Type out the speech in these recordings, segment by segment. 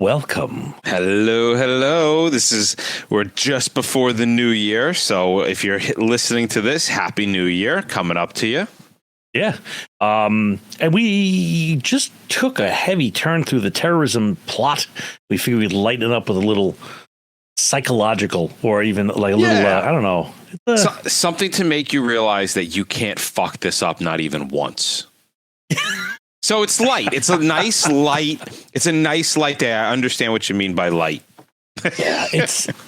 Welcome. Hello. We're just before the new year. So if you're listening to this, Happy New Year coming up to you. Yeah. And we just took a heavy turn through the terrorism plot. We figured we'd lighten it up with a little psychological or even like a little, I don't know. Something to make you realize that you can't fuck this up, not even once. So it's light. It's a nice light. It's a nice light day. I understand what you mean by light. Yeah,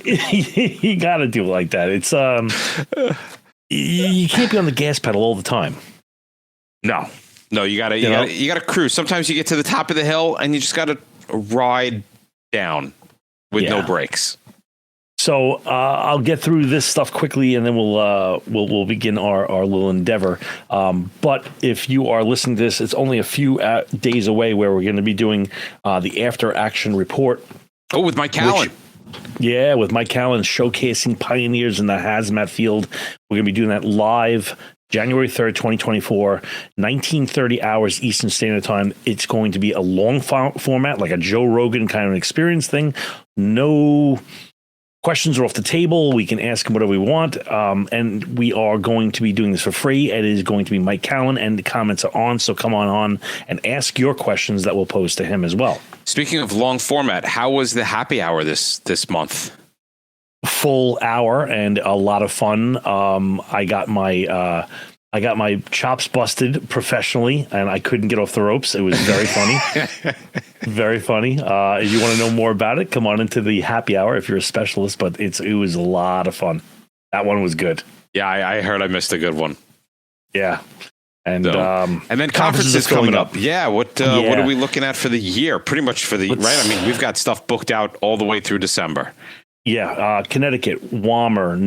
you got to do it like that. It's you can't be on the gas pedal all the time. No, you gotta cruise. Sometimes you get to the top of the hill and you just gotta ride down with no brakes. So I'll get through this stuff quickly, and then we'll begin our little endeavor. But if you are listening to this, it's only a few days away where we're going to be doing the after action report. Oh, with Mike Callan. With Mike Callan showcasing pioneers in the hazmat field. We're going to be doing that live January 3rd, 2024, 1930 hours Eastern Standard Time. It's going to be a long format, like a Joe Rogan kind of an experience thing. No questions are off the table. We can ask him whatever we want. And we are going to be doing this for free. It is going to be Mike Callan, and the comments are on. So come on and ask your questions that we'll pose to him as well. Speaking of long format, how was the happy hour this month? Full hour and a lot of fun. I got my chops busted professionally, and I couldn't get off the ropes. It was very funny. Very funny. If you want to know more about it, come on into the happy hour if you're a specialist, but it was a lot of fun. That one was good. Yeah, I heard I missed a good one. Yeah. And then conferences coming up. Yeah, what are we looking at for the year? Pretty much for the right. I mean, we've got stuff booked out all the way through December. Yeah, Connecticut, WAMR,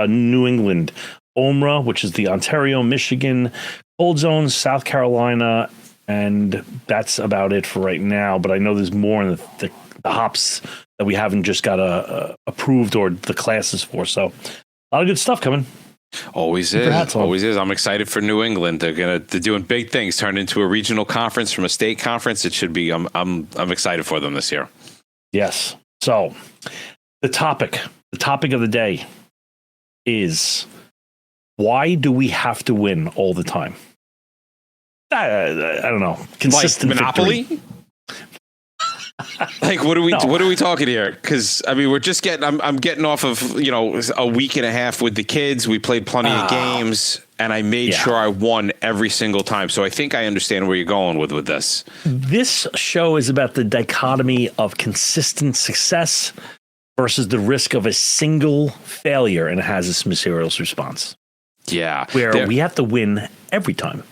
New England, OMRA, which is the Ontario, Michigan, Cold Zones, South Carolina, and that's about it for right now. But I know there's more in the hops that we haven't just got approved or the classes for. So a lot of good stuff coming. Always is. I'm excited for New England. They're doing big things. Turned into a regional conference from a state conference. It should be. I'm excited for them this year. Yes. So the topic of the day is, why do we have to win all the time? I don't know. Consistent like Monopoly? Victory. Like, what are we talking here? Because I mean, we're just I'm getting off of a week and a half with the kids. We played plenty of games, and I made sure I won every single time. So I think I understand where you're going with this. This show is about the dichotomy of consistent success versus the risk of a single failure in a hazardous materials response. Yeah, where we have to win every time.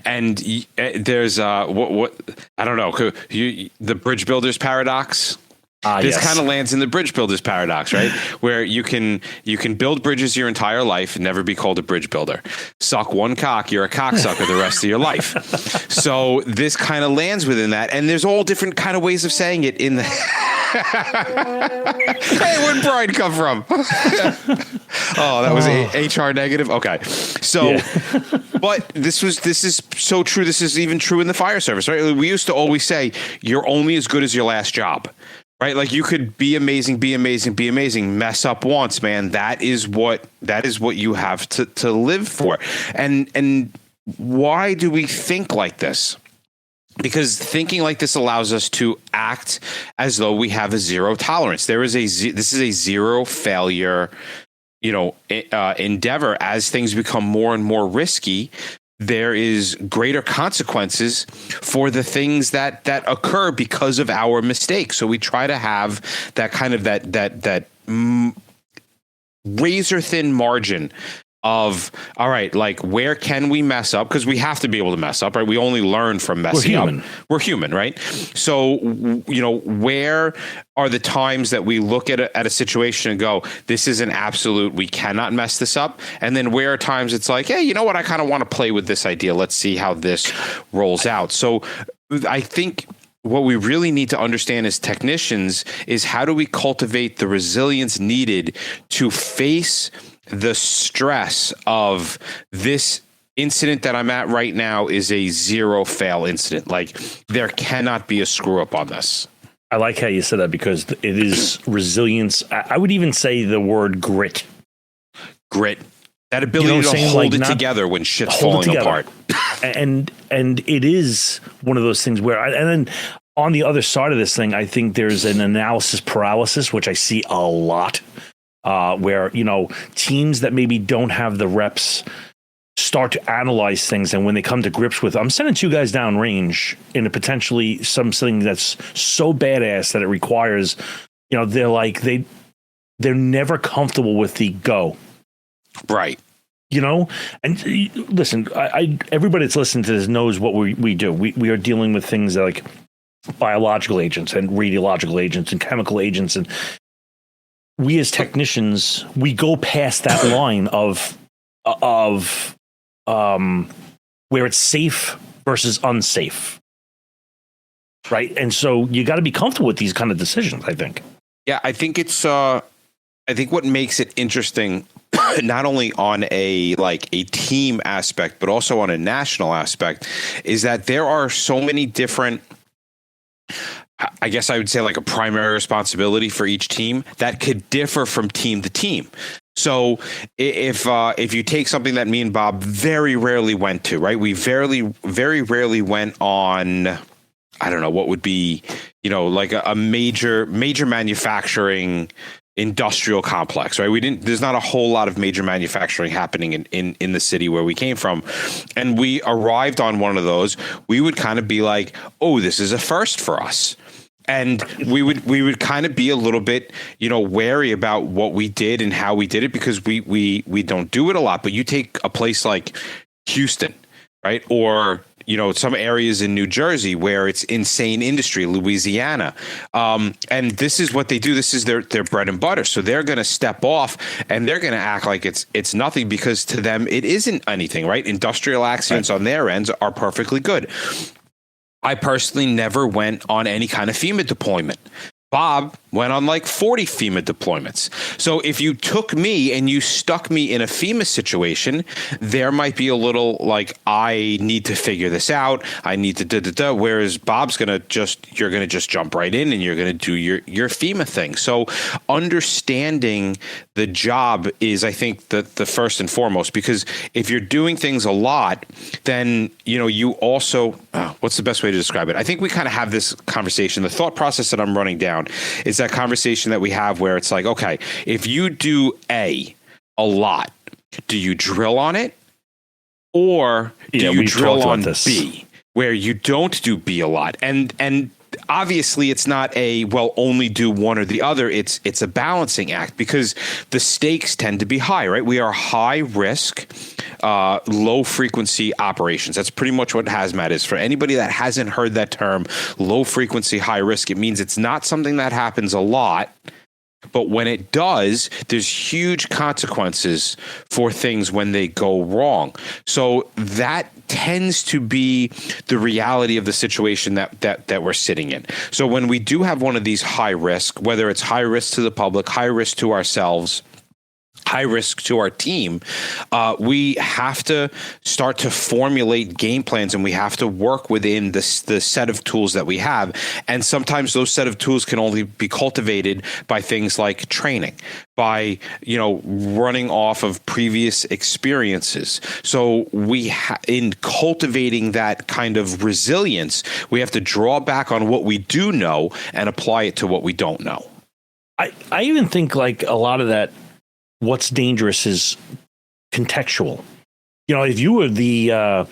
And there's what I don't know, the bridge builders paradox. This kind of lands in the bridge builders paradox, right? Where you can build bridges your entire life and never be called a bridge builder. Suck one cock, you're a cocksucker the rest of your life. So this kind of lands within that, and there's all different kind of ways of saying it in the. Hey, where'd Brian come from? Oh, that was HR negative. Okay, so, but this is so true. This is even true in the fire service, right? We used to always say you're only as good as your last job. Right, like you could be amazing, mess up once, man. That is what you have to live for. And why do we think like this? Because thinking like this allows us to act as though we have a zero tolerance. This is a zero failure, endeavor. As things become more and more risky, there is greater consequences for the things that occur because of our mistakes. So we try to have that kind of that razor thin margin of, all right, like, where can we mess up? Because we have to be able to mess up, right? We only learn from messing up. We're human, right? So, where are the times that we look at a situation and go, this is an absolute, we cannot mess this up? And then where are times it's like, hey, you know what? I kind of want to play with this idea. Let's see how this rolls out. So I think what we really need to understand as technicians is, how do we cultivate the resilience needed to face the stress of this incident that I'm at right now is a zero fail incident. Like, there cannot be a screw up on this. I like how you said that, because it is resilience. I would even say the word grit. Grit. That ability to hold it together when shit's falling apart. And it is one of those things where, and then on the other side of this thing, I think there's an analysis paralysis, which I see a lot, where, teams that maybe don't have the reps start to analyze things, and when they come to grips with, I'm sending two guys down range in a potentially something that's so badass that it requires, they're never comfortable with the go. Right. And listen, everybody that's listening to this knows what we do. We are dealing with things like biological agents and radiological agents and chemical agents. And we as technicians, we go past that line of where it's safe versus unsafe. Right. And so you got to be comfortable with these kind of decisions, I think. Yeah, I think it's I think what makes it interesting, not only on a team aspect, but also on a national aspect, is that there are so many different, I guess I would say, like a primary responsibility for each team that could differ from team to team. So if you take something that me and Bob very rarely went to, right? We very rarely went on, I don't know, what would be, like a major manufacturing industrial complex, right? There's not a whole lot of major manufacturing happening in the city where we came from. And we arrived on one of those, we would kind of be like, oh, this is a first for us. And we would kind of be a little bit, wary about what we did and how we did it, because we don't do it a lot. But you take a place like Houston, right? Or, some areas in New Jersey where it's insane industry, Louisiana. And this is what they do. This is their bread and butter. So they're going to step off and they're going to act like it's nothing, because to them, it isn't anything, right? Industrial accidents on their ends are perfectly good. I personally never went on any kind of FEMA deployment. Bob went on like 40 FEMA deployments. So if you took me and you stuck me in a FEMA situation, there might be a little like, I need to figure this out. I need to whereas Bob's you're going to just jump right in and you're going to do your FEMA thing. So understanding the job is, I think, the first and foremost, because if you're doing things a lot, then, you also, what's the best way to describe it? I think we kind of have this conversation. The thought process that I'm running down is that conversation that we have where it's like, okay, if you do A lot, do you drill on it? Or do you drill on B, where you don't do B a lot? And obviously it's not only do one or the other. It's a balancing act, because the stakes tend to be high, right? We are high risk, low frequency operations. That's pretty much what hazmat is. For anybody that hasn't heard that term, low frequency, high risk, it means it's not something that happens a lot. But when it does, there's huge consequences for things when they go wrong. So that tends to be the reality of the situation that we're sitting in. So when we do have one of these high risk, whether it's high risk to the public, high risk to ourselves, high risk to our team, we have to start to formulate game plans, and we have to work within the set of tools that we have. And sometimes those set of tools can only be cultivated by things like training, by, running off of previous experiences. So in cultivating that kind of resilience, we have to draw back on what we do know and apply it to what we don't know. I even think like a lot of that, what's dangerous is contextual. If you were the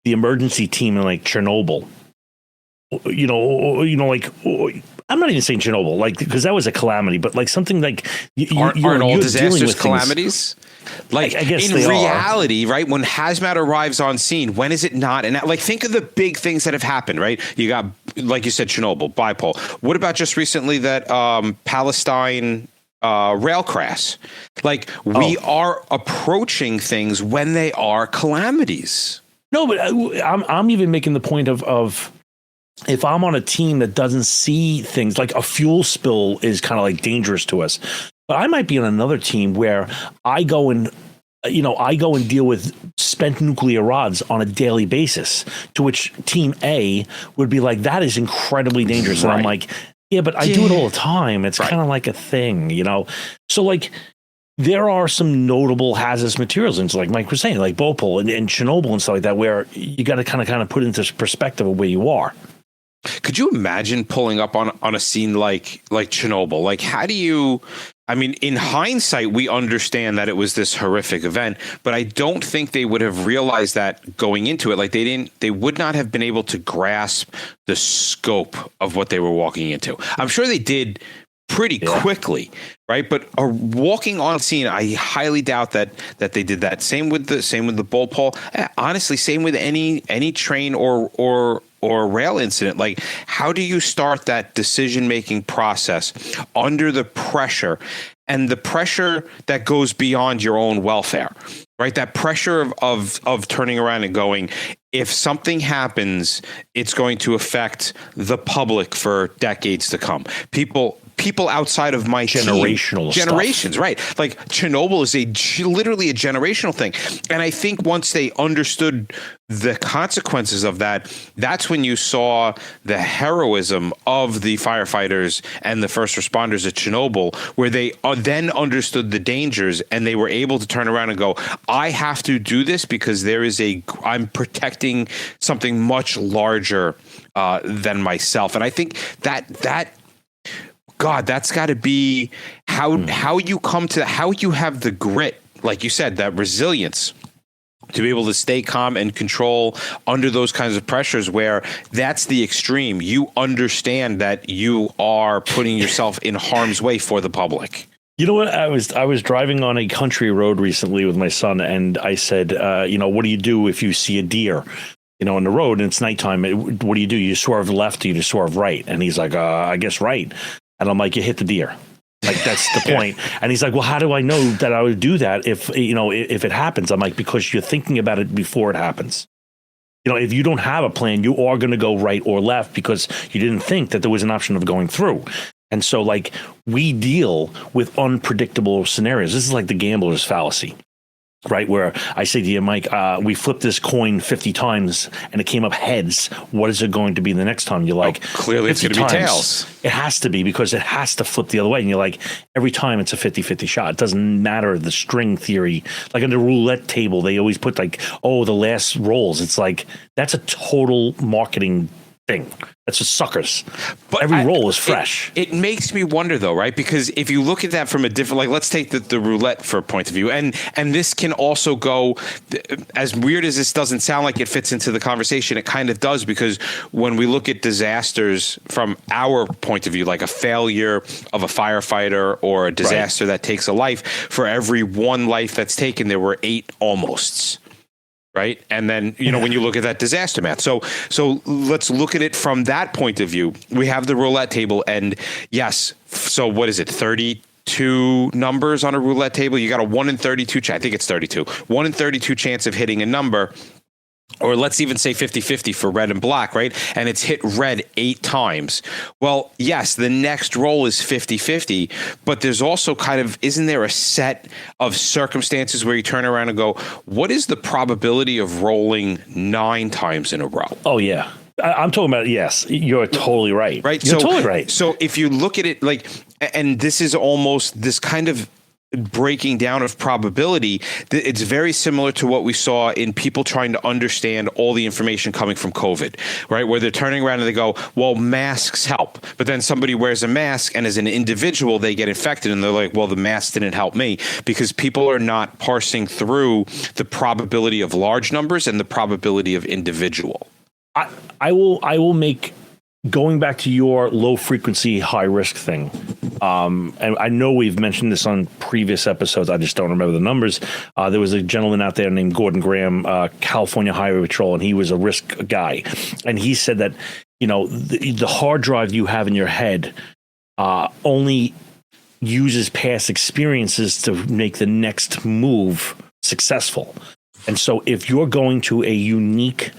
emergency team in like Chernobyl, like I'm not even saying Chernobyl, like, because that was a calamity, but like something like aren't all disasters calamities? Like, I guess in reality, right? When hazmat arrives on scene, when is it not? And like, think of the big things that have happened, right? You got, like you said, Chernobyl, Bipole. What about just recently that Palestine rail crash? Like, we are approaching things when they are calamities. No, but I'm even making the point of if I'm on a team that doesn't see things like a fuel spill is kind of like dangerous to us, but I might be on another team where I go and I go and deal with spent nuclear rods on a daily basis, to which Team A would be like, that is incredibly dangerous. And I'm like, yeah, but I do it all the time. It's kind of like a thing, So like, there are some notable hazardous materials, and like Mike was saying, like Bhopal and Chernobyl and stuff like that, where you got to kind of put into perspective of where you are. Could you imagine pulling up on a scene like Chernobyl? Like, how do you? I mean, in hindsight, we understand that it was this horrific event, but I don't think they would have realized that going into it. Like, they would not have been able to grasp the scope of what they were walking into. I'm sure they did pretty quickly, right? But walking on scene, I highly doubt that they did that. Same with the Bhopal. Honestly, same with any train or rail incident. Like, how do you start that decision-making process under the pressure, and the pressure that goes beyond your own welfare, right? That pressure of turning around and going, if something happens, it's going to affect the public for decades to come. People outside of my generations, right? Like, Chernobyl is literally a generational thing. And I think once they understood the consequences of that, that's when you saw the heroism of the firefighters and the first responders at Chernobyl, where they then understood the dangers, and they were able to turn around and go, I have to do this because I'm protecting something much larger than myself. And I think that God, that's got to be how you come to, how you have the grit, like you said, that resilience to be able to stay calm and control under those kinds of pressures, where that's the extreme. You understand that you are putting yourself in harm's way for the public. You know what? I was driving on a country road recently with my son, and I said, what do you do if you see a deer, on the road and it's nighttime? What do? You swerve left, or you just swerve right? And he's like, I guess right. And I'm like, you hit the deer. Like, that's the point. And he's like, well, how do I know that I would do that if it happens? I'm like, because you're thinking about it before it happens. If you don't have a plan, you are going to go right or left because you didn't think that there was an option of going through. And so, like, we deal with unpredictable scenarios. This is like the gambler's fallacy. Right, where I say to you, Mike, we flipped this coin 50 times and it came up heads. What is it going to be the next time? You're like, clearly it's going to be tails. It has to be, because it has to flip the other way. And you're like, every time it's a 50-50 shot. It doesn't matter the string theory. Like on the roulette table, they always put like, the last rolls. It's like, that's a total marketing thing. That's just suckers. But every roll is fresh. It makes me wonder, though, right? Because if you look at that from a different, like, let's take the roulette for a point of view, and this can also go, as weird as this doesn't sound like it fits into the conversation, it kind of does, because when we look at disasters from our point of view, like a failure of a firefighter or a disaster that takes a life, for every one life that's taken, there were 8 almosts. Right. And then, when you look at that disaster math. So let's look at it from that point of view. We have the roulette table, and yes. So what is it? 32 numbers on a roulette table. You got a 1 in 32. I think it's 32. 1 in 32 chance of hitting a number. Or let's even say 50-50 for red and black, right? And it's hit red 8 times. Well, yes, the next roll is 50-50, but there's also isn't there a set of circumstances where you turn around and go, what is the probability of rolling 9 times in a row? Oh, yeah. I'm talking about, yes, you're totally right. Right. You're totally right. So if you look at it and this is almost this kind of breaking down of probability, it's very similar to what we saw in people trying to understand all the information coming from COVID, right? Where they're turning around and they go, well, masks help. But then somebody wears a mask and as an individual, they get infected and they're like, well, the mask didn't help me, because people are not parsing through the probability of large numbers and the probability of individual. I will make, going back to your low frequency, high risk thing. And I know we've mentioned this on previous episodes. I just don't remember the numbers. There was a gentleman out there named Gordon Graham, California Highway Patrol, and he was a risk guy. And he said that, the hard drive you have in your head only uses past experiences to make the next move successful. And so if you're going to a unique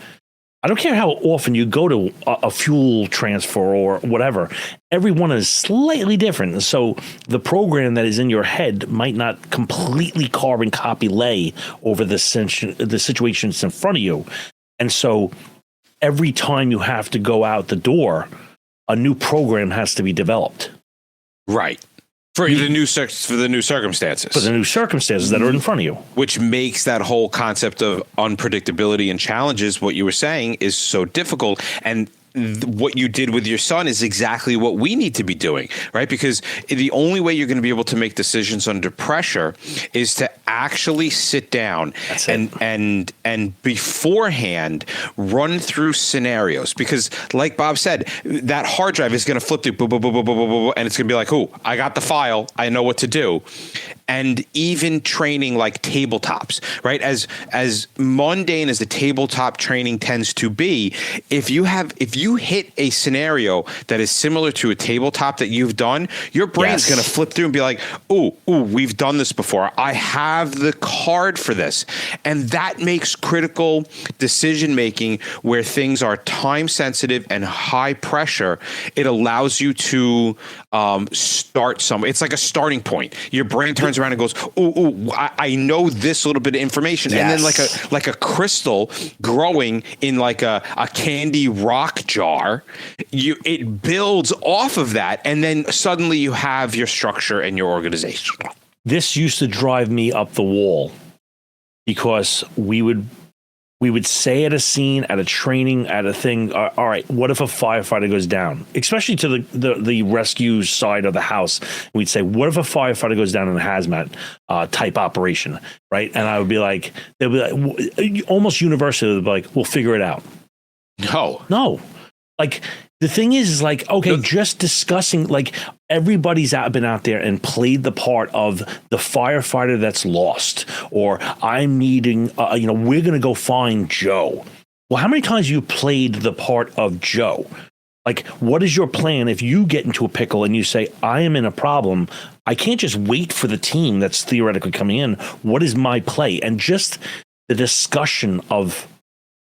I don't care how often you go to a fuel transfer or whatever. Everyone is slightly different. So the program that is in your head might not completely carbon copy lay over the situations in front of you. And so every time you have to go out the door, a new program has to be developed. Right. For the new circumstances. For the new circumstances that are in front of you. Which makes that whole concept of unpredictability and challenges, what you were saying, is so difficult. And what you did with your son is exactly what we need to be doing, right? Because the only way you're going to be able to make decisions under pressure is to actually sit down and beforehand run through scenarios. Because like Bob said, that hard drive is going to flip through, and it's going to be like, oh, I got the file. I know what to do. And even training like tabletops, right? As mundane as the tabletop training tends to be, if you hit a scenario that is similar to a tabletop that you've done, your brain's going to flip through and be like, ooh, we've done this before. I have the card for this. And that makes critical decision making where things are time sensitive and high pressure. It allows you to start somewhere. It's like a starting point. Your brain turns around and goes, ooh, I know this little bit of information. Yes. And then like a crystal growing in like a candy rock jar, it builds off of that. And then suddenly you have your structure and your organization. This used to drive me up the wall because we would say at a scene, at a training, at a thing, all right, what if a firefighter goes down? Especially to the rescue side of the house. We'd say, what if a firefighter goes down in a hazmat type operation, right? And I would be like, they'd be like, almost universally, they'd be like, we'll figure it out. No. Like, the thing is like, okay, just discussing, like, everybody's been out there and played the part of the firefighter that's lost, or I'm needing, we're going to go find Joe. Well, how many times you played the part of Joe? Like, what is your plan if you get into a pickle and you say, I am in a problem? I can't just wait for the team that's theoretically coming in. What is my play? And just the discussion of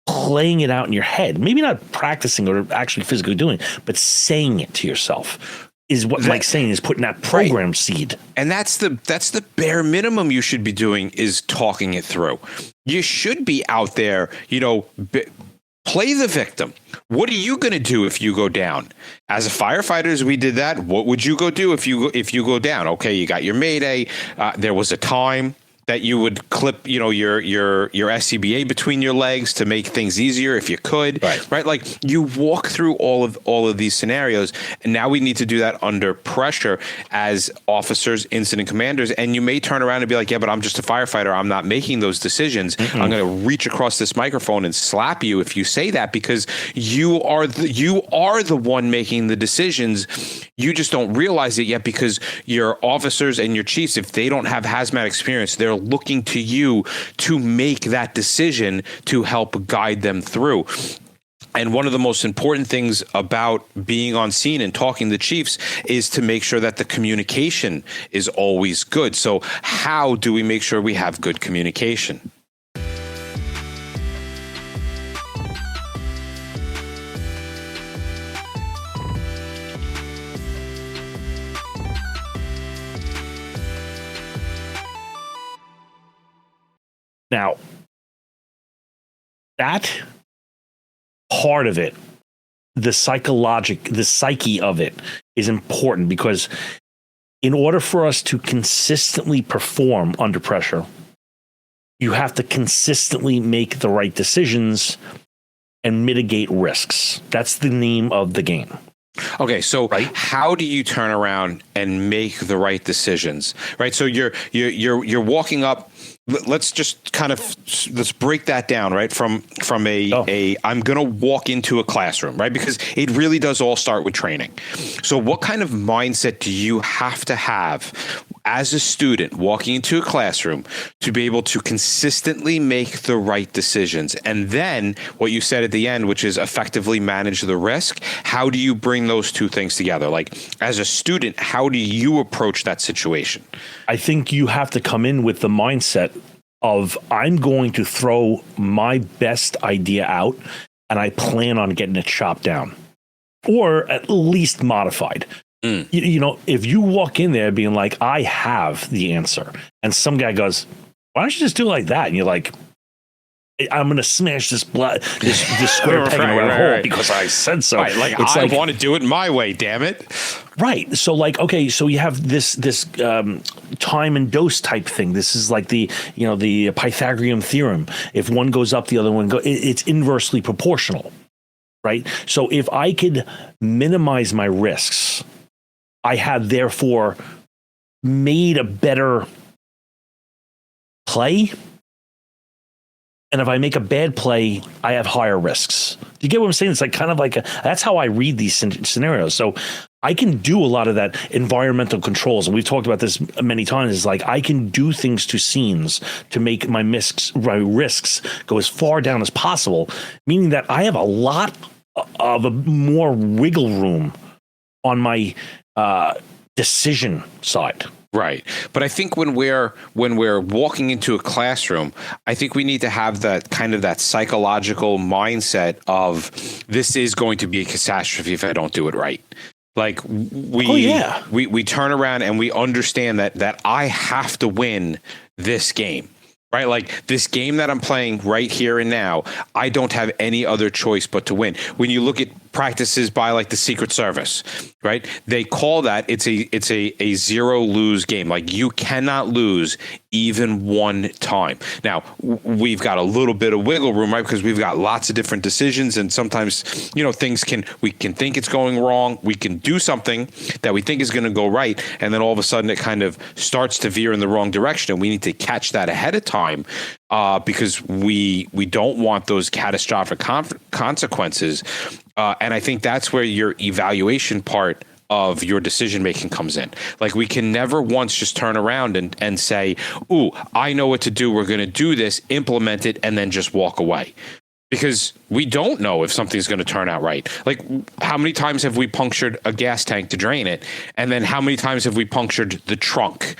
playing it out in your head, maybe not practicing or actually physically doing it, but saying it to yourself is what Mike's saying, is putting that program seed. And that's the bare minimum you should be doing, is talking it through. You should be out there, play the victim. What are you going to do if you go down? As a firefighter, as we did that, what would you go do if you go down? Okay, you got your mayday. There was a time that you would clip, your SCBA between your legs to make things easier if you could, right? Like, you walk through all of these scenarios, and now we need to do that under pressure as officers, incident commanders. And you may turn around and be like, yeah, but I'm just a firefighter. I'm not making those decisions. Mm-hmm. I'm going to reach across this microphone and slap you if you say that, because you are the one making the decisions. You just don't realize it yet, because your officers and your chiefs, if they don't have hazmat experience, they're looking to you to make that decision to help guide them through. And one of the most important things about being on scene and talking to chiefs is to make sure that the communication is always good. So how do we make sure we have good communication? Now, that part of it, the psyche of it, is important, because in order for us to consistently perform under pressure, you have to consistently make the right decisions and mitigate risks. That's the name of the game. Okay, so how do you turn around and make the right decisions? Right, so you're walking up. Let's just let's break that down, right? From I'm going to walk into a classroom, right? Because it really does all start with training. So what kind of mindset do you have to have as a student walking into a classroom to be able to consistently make the right decisions? And then what you said at the end, which is effectively manage the risk. How do you bring those two things together? Like, as a student, how do you approach that situation? I think you have to come in with the mindset of, I'm going to throw my best idea out. and I plan on getting it chopped down or at least modified. You know, if you walk in there being like, I have the answer, and some guy goes, why don't you just do it like that? And you're like, I'm going to smash this square peg in a round hole because I said so. Right, like, I want to do it my way, damn it. Right. So like, okay, so you have this time and dose type thing. This is like the Pythagorean theorem. If one goes up, the other one goes. It's inversely proportional. Right. So if I could minimize my risks, I have therefore made a better play. And if I make a bad play, I have higher risks. Do you get what I'm saying? It's like kind of like that's how I read these scenarios. So I can do a lot of that environmental controls. And we've talked about this many times. It's like I can do things to scenes to make my risks go as far down as possible, meaning that I have a lot of a more wiggle room on my decision side. Right. But I think when we're walking into a classroom, I think we need to have that psychological mindset of this is going to be a catastrophe if I don't do it right. Like we turn around and we understand that I have to win this game. Right? Like this game that I'm playing right here and now, I don't have any other choice but to win. When you look at practices by like the Secret Service, right? They call that it's a zero lose game. Like you cannot lose even one time. Now we've got a little bit of wiggle room, right? Because we've got lots of different decisions, and sometimes we can think it's going wrong. We can do something that we think is going to go right, and then all of a sudden it kind of starts to veer in the wrong direction, and we need to catch that ahead of time. Because we don't want those catastrophic consequences. And I think that's where your evaluation part of your decision making comes in. Like we can never once just turn around and say, ooh, I know what to do. We're going to do this, implement it, and then just walk away. Because we don't know if something's going to turn out right. Like how many times have we punctured a gas tank to drain it? And then how many times have we punctured the trunk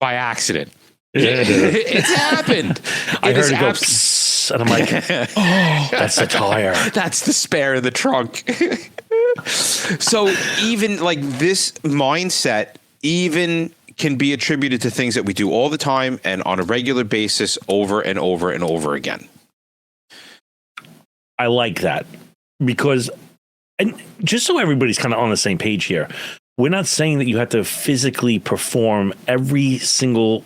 by accident? It's happened. I heard it go psst, and I'm like, oh, that's the tire. That's the spare in the trunk. So even like this mindset even can be attributed to things that we do all the time and on a regular basis over and over and over again. I like that because, and just so everybody's kind of on the same page here, we're not saying that you have to physically perform every single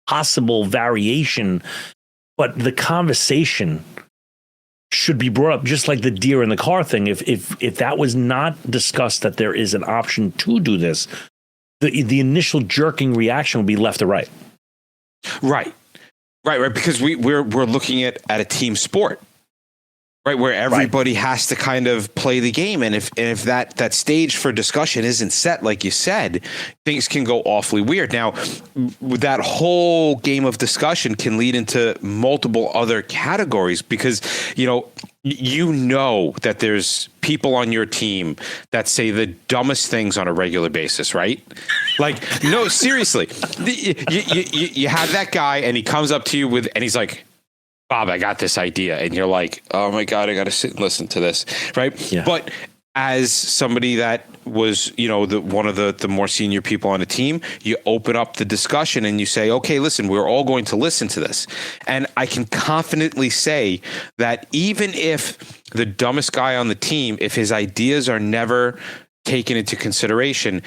possible variation, but the conversation should be brought up, just like the deer in the car thing. If that was not discussed, that there is an option to do this, the initial jerking reaction would be left or right. Right. Because we're looking at a team sport. Right, where everybody has to kind of play the game, and if that stage for discussion isn't set, like you said, things can go awfully weird. Now, that whole game of discussion can lead into multiple other categories because you know that there's people on your team that say the dumbest things on a regular basis, right? Like, no, seriously, you have that guy, and he comes up to you and he's like, Bob, I got this idea. And you're like, oh my God, I got to sit and listen to this. Right. Yeah. But as somebody that was, one of the more senior people on a team, you open up the discussion and you say, okay, listen, we're all going to listen to this. And I can confidently say that even if the dumbest guy on the team, if his ideas are never taken into consideration,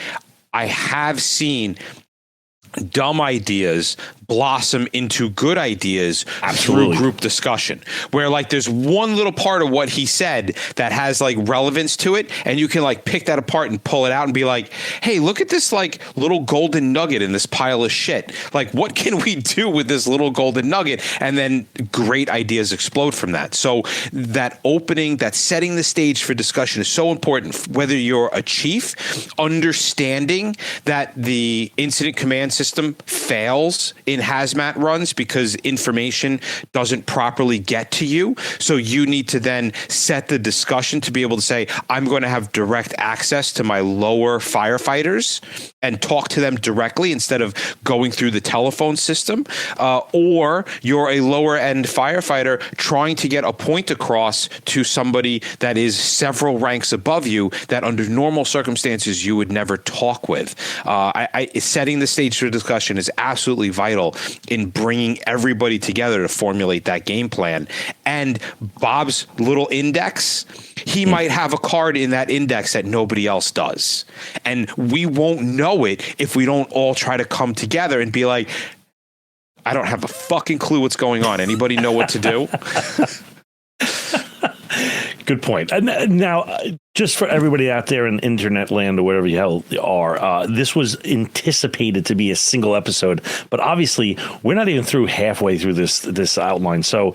I have seen dumb ideas blossom into good ideas through group discussion, where like there's one little part of what he said that has like relevance to it, and you can like pick that apart and pull it out and be like, hey, look at this like little golden nugget in this pile of shit. Like, what can we do with this little golden nugget? And then great ideas explode from that. So that opening, that setting the stage for discussion is so important. Whether you're a chief, understanding that the incident command system fails in in hazmat runs because information doesn't properly get to you. So you need to then set the discussion to be able to say, I'm going to have direct access to my lower firefighters and talk to them directly instead of going through the telephone system. Or you're a lower end firefighter trying to get a point across to somebody that is several ranks above you that under normal circumstances you would never talk with. Setting the stage for discussion is absolutely vital in bringing everybody together to formulate that game plan. And Bob's little index, he might have a card in that index that nobody else does. And we won't know it if we don't all try to come together and be like, I don't have a fucking clue what's going on. Anybody know what to do? Good point. And now, just for everybody out there in internet land or wherever you hell are, this was anticipated to be a single episode, but obviously we're not even through halfway through this outline. So